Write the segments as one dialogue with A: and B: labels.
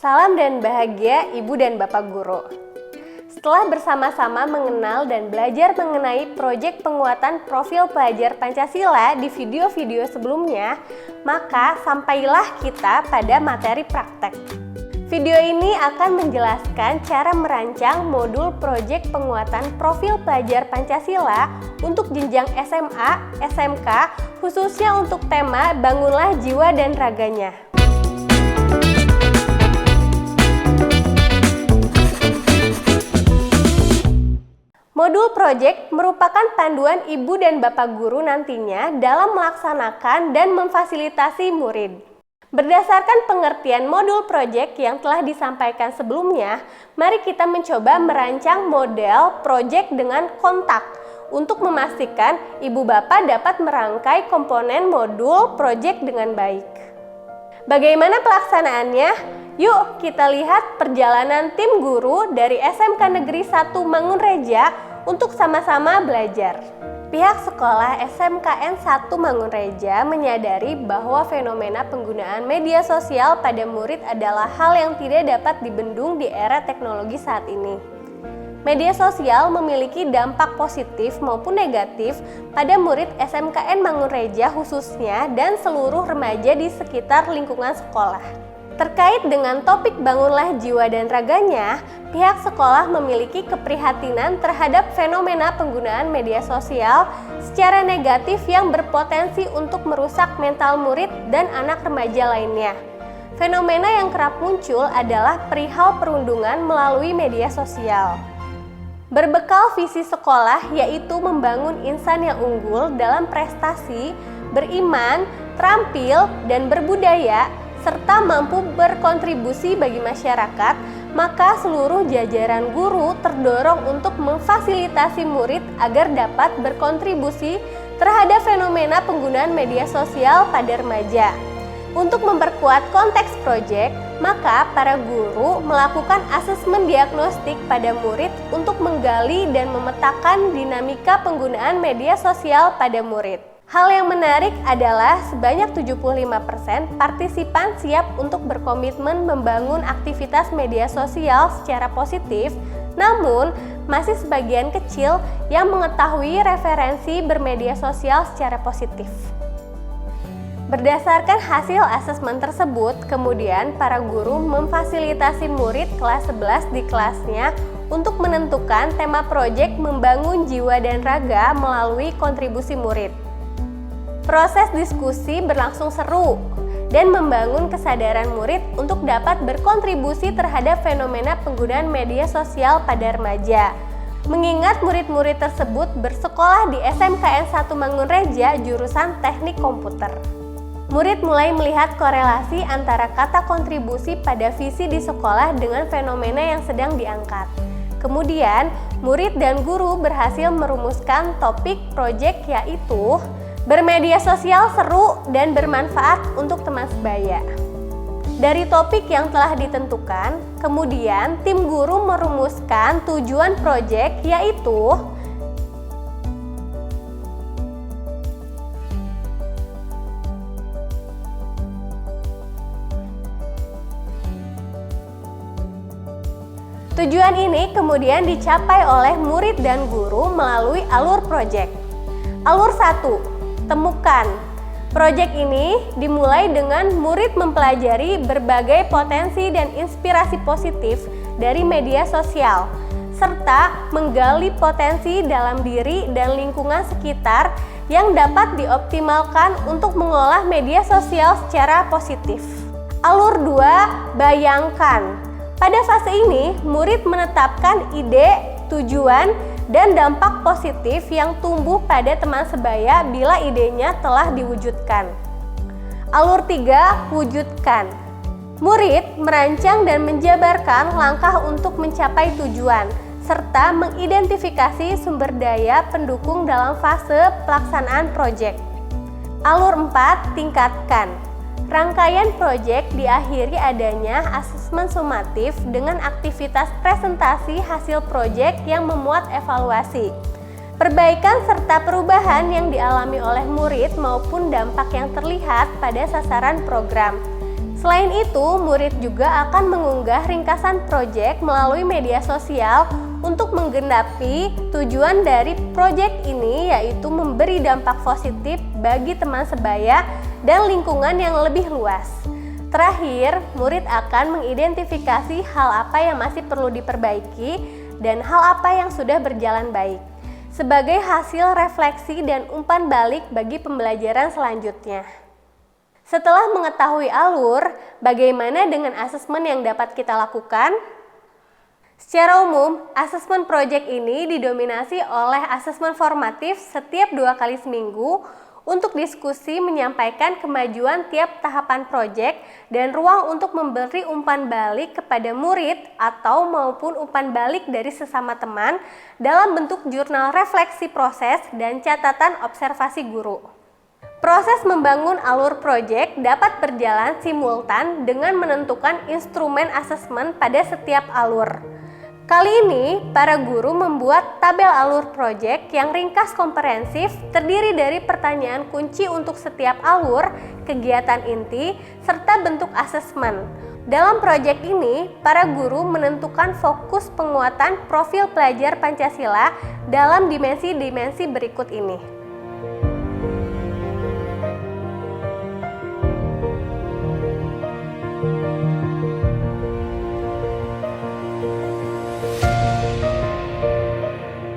A: Salam dan bahagia Ibu dan Bapak Guru. Setelah bersama-sama mengenal dan belajar mengenai proyek penguatan profil pelajar Pancasila di video-video sebelumnya, maka sampailah kita pada materi praktek. Video ini akan menjelaskan cara merancang modul proyek penguatan profil pelajar Pancasila untuk jenjang SMA, SMK, khususnya untuk tema Bangunlah Jiwa dan Raganya. Modul proyek merupakan panduan ibu dan bapak guru nantinya dalam melaksanakan dan memfasilitasi murid. Berdasarkan pengertian modul proyek yang telah disampaikan sebelumnya, mari kita mencoba merancang model proyek dengan kontak untuk memastikan ibu bapak dapat merangkai komponen modul proyek dengan baik. Bagaimana pelaksanaannya? Yuk kita lihat perjalanan tim guru dari SMK Negeri 1 Mangunreja untuk sama-sama belajar. Pihak sekolah SMKN 1 Mangunreja menyadari bahwa fenomena penggunaan media sosial pada murid adalah hal yang tidak dapat dibendung di era teknologi saat ini. Media sosial memiliki dampak positif maupun negatif pada murid SMKN Mangunreja khususnya dan seluruh remaja di sekitar lingkungan sekolah. Terkait dengan topik Bangunlah Jiwa dan Raganya, pihak sekolah memiliki keprihatinan terhadap fenomena penggunaan media sosial secara negatif yang berpotensi untuk merusak mental murid dan anak remaja lainnya. Fenomena yang kerap muncul adalah perihal perundungan melalui media sosial. Berbekal visi sekolah yaitu membangun insan yang unggul dalam prestasi, beriman, terampil, dan berbudaya, serta mampu berkontribusi bagi masyarakat, maka seluruh jajaran guru terdorong untuk memfasilitasi murid agar dapat berkontribusi terhadap fenomena penggunaan media sosial pada remaja. Untuk memperkuat konteks proyek, maka para guru melakukan asesmen diagnostik pada murid untuk menggali dan memetakan dinamika penggunaan media sosial pada murid. Hal yang menarik adalah sebanyak 75% partisipan siap untuk berkomitmen membangun aktivitas media sosial secara positif, namun masih sebagian kecil yang mengetahui referensi bermedia sosial secara positif. Berdasarkan hasil asesmen tersebut, kemudian para guru memfasilitasi murid kelas 11 di kelasnya untuk menentukan tema proyek membangun jiwa dan raga melalui kontribusi murid. Proses diskusi berlangsung seru dan membangun kesadaran murid untuk dapat berkontribusi terhadap fenomena penggunaan media sosial pada remaja. Mengingat murid-murid tersebut bersekolah di SMKN 1 Mangunreja jurusan Teknik Komputer. Murid mulai melihat korelasi antara kata kontribusi pada visi di sekolah dengan fenomena yang sedang diangkat. Kemudian, murid dan guru berhasil merumuskan topik proyek yaitu bermedia sosial seru dan bermanfaat untuk teman sebaya. Dari topik yang telah ditentukan, kemudian tim guru merumuskan tujuan proyek yaitu tujuan ini kemudian dicapai oleh murid dan guru melalui alur proyek. Alur 1. Temukan. Proyek ini dimulai dengan murid mempelajari berbagai potensi dan inspirasi positif dari media sosial, serta menggali potensi dalam diri dan lingkungan sekitar yang dapat dioptimalkan untuk mengolah media sosial secara positif. Alur 2. Bayangkan. Pada fase ini, murid menetapkan ide, tujuan, dan dampak positif yang tumbuh pada teman sebaya bila idenya telah diwujudkan. Alur 3. Wujudkan. Murid merancang dan menjabarkan langkah untuk mencapai tujuan, serta mengidentifikasi sumber daya pendukung dalam fase pelaksanaan proyek. Alur 4. Tingkatkan. Rangkaian proyek diakhiri adanya asesmen sumatif dengan aktivitas presentasi hasil proyek yang memuat evaluasi, perbaikan serta perubahan yang dialami oleh murid maupun dampak yang terlihat pada sasaran program. Selain itu, murid juga akan mengunggah ringkasan proyek melalui media sosial untuk menggenapi tujuan dari proyek ini, yaitu memberi dampak positif bagi teman sebaya dan lingkungan yang lebih luas. Terakhir, murid akan mengidentifikasi hal apa yang masih perlu diperbaiki dan hal apa yang sudah berjalan baik, sebagai hasil refleksi dan umpan balik bagi pembelajaran selanjutnya. Setelah mengetahui alur, bagaimana dengan asesmen yang dapat kita lakukan? Secara umum, asesmen proyek ini didominasi oleh asesmen formatif setiap 2 kali seminggu untuk diskusi menyampaikan kemajuan tiap tahapan proyek dan ruang untuk memberi umpan balik kepada murid atau maupun umpan balik dari sesama teman dalam bentuk jurnal refleksi proses dan catatan observasi guru. Proses membangun alur proyek dapat berjalan simultan dengan menentukan instrumen asesmen pada setiap alur. Kali ini, para guru membuat tabel alur proyek yang ringkas komprehensif terdiri dari pertanyaan kunci untuk setiap alur, kegiatan inti, serta bentuk asesmen. Dalam proyek ini, para guru menentukan fokus penguatan profil pelajar Pancasila dalam dimensi-dimensi berikut ini.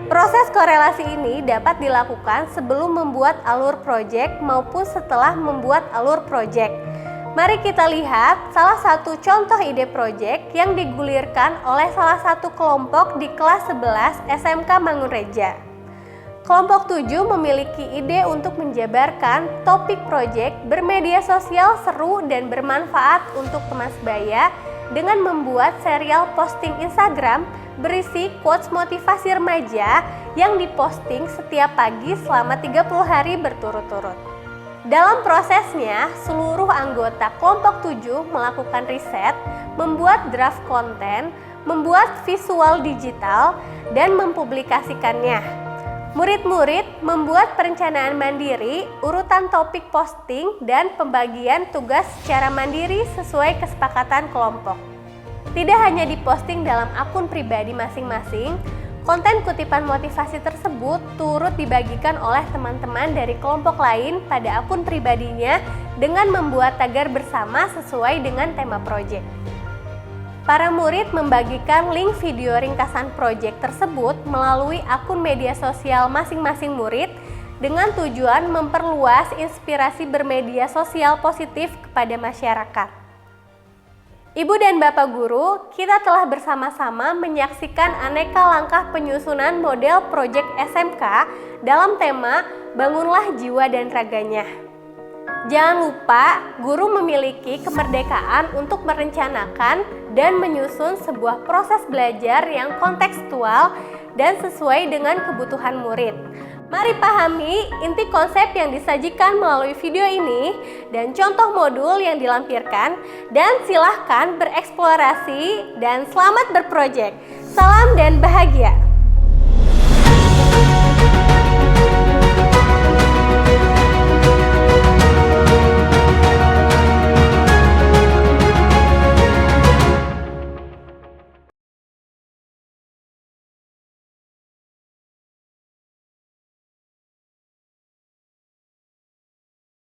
A: Proses korelasi ini dapat dilakukan sebelum membuat alur proyek maupun setelah membuat alur proyek. Mari kita lihat salah satu contoh ide proyek yang digulirkan oleh salah satu kelompok di kelas 11 SMK Mangunreja. Kelompok 7 memiliki ide untuk menjabarkan topik proyek bermedia sosial seru dan bermanfaat untuk teman sebaya dengan membuat serial posting Instagram berisi quotes motivasi remaja yang diposting setiap pagi selama 30 hari berturut-turut. Dalam prosesnya, seluruh anggota kelompok 7 melakukan riset, membuat draft konten, membuat visual digital, dan mempublikasikannya. Murid-murid membuat perencanaan mandiri, urutan topik posting, dan pembagian tugas secara mandiri sesuai kesepakatan kelompok. Tidak hanya diposting dalam akun pribadi masing-masing, konten kutipan motivasi tersebut turut dibagikan oleh teman-teman dari kelompok lain pada akun pribadinya dengan membuat tagar bersama sesuai dengan tema proyek. Para murid membagikan link video ringkasan proyek tersebut melalui akun media sosial masing-masing murid dengan tujuan memperluas inspirasi bermedia sosial positif kepada masyarakat. Ibu dan Bapak Guru, kita telah bersama-sama menyaksikan aneka langkah penyusunan model proyek SMK dalam tema Bangunlah Jiwa dan Raganya. Jangan lupa, guru memiliki kemerdekaan untuk merencanakan dan menyusun sebuah proses belajar yang kontekstual dan sesuai dengan kebutuhan murid. Mari pahami inti konsep yang disajikan melalui video ini dan contoh modul yang dilampirkan, dan silahkan bereksplorasi dan selamat berprojek. Salam dan bahagia!